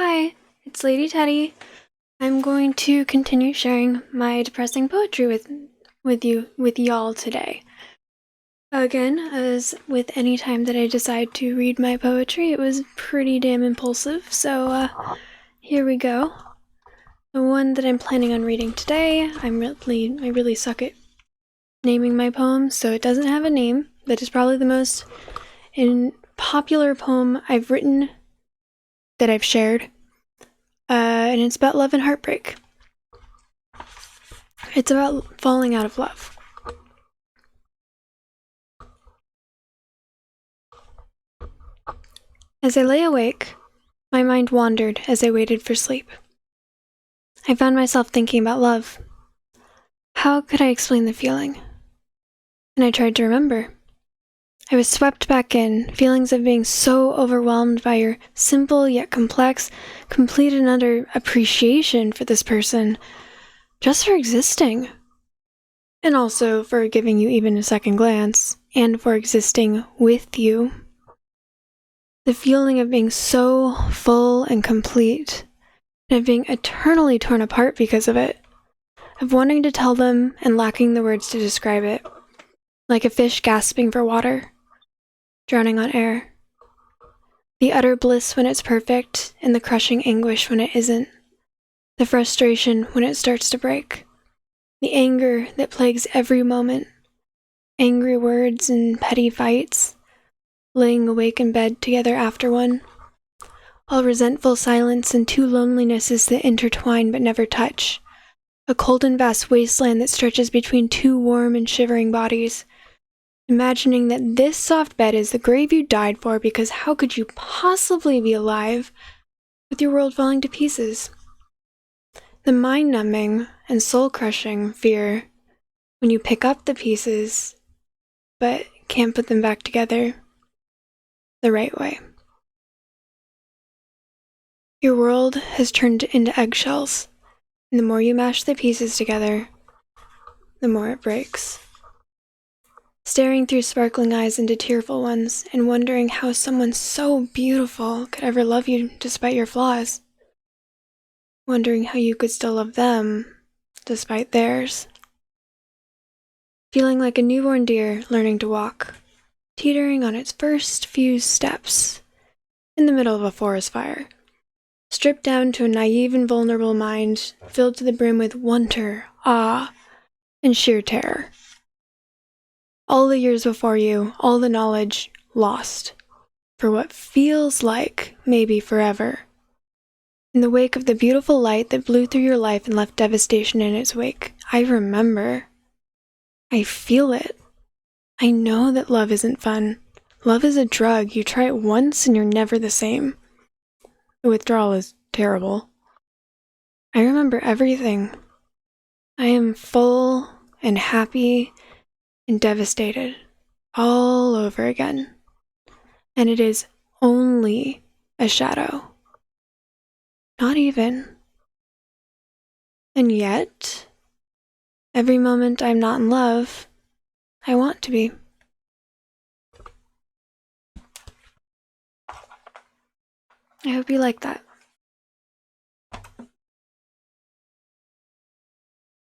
Hi, it's Lady Teddy. I'm going to continue sharing my depressing poetry with y'all today. Again, as with any time that I decide to read my poetry, it was pretty damn impulsive, so here we go. The one that I'm planning on reading today, I really suck at naming my poems, so it doesn't have a name. That is probably the most popular poem I've written that I've shared. And it's about love and heartbreak. It's about falling out of love. As I lay awake, my mind wandered as I waited for sleep. I found myself thinking about love. How could I explain the feeling? And I tried to remember. I was swept back in, feelings of being so overwhelmed by your simple yet complex, complete and utter appreciation for this person, just for existing. And also for giving you even a second glance, and for existing with you. The feeling of being so full and complete, and of being eternally torn apart because of it, of wanting to tell them and lacking the words to describe it, like a fish gasping for water, drowning on air. The utter bliss when it's perfect, and the crushing anguish when it isn't. The frustration when it starts to break. The anger that plagues every moment. Angry words and petty fights. Laying awake in bed together after one. All resentful silence and two lonelinesses that intertwine but never touch. A cold and vast wasteland that stretches between two warm and shivering bodies. Imagining that this soft bed is the grave you died for, because how could you possibly be alive with your world falling to pieces? The mind-numbing and soul-crushing fear when you pick up the pieces but can't put them back together the right way. Your world has turned into eggshells, and the more you mash the pieces together, the more it breaks. Staring through sparkling eyes into tearful ones, and wondering how someone so beautiful could ever love you despite your flaws. Wondering how you could still love them despite theirs. Feeling like a newborn deer learning to walk, teetering on its first few steps in the middle of a forest fire. Stripped down to a naive and vulnerable mind, filled to the brim with wonder, awe, and sheer terror. All the years before you, all the knowledge, lost, for what feels like maybe forever. In the wake of the beautiful light that blew through your life and left devastation in its wake, I remember. I feel it. I know that love isn't fun. Love is a drug. You try it once and you're never the same. The withdrawal is terrible. I remember everything. I am full and happy and devastated all over again. And it is only a shadow. Not even. And yet, every moment I'm not in love, I want to be. I hope you like that.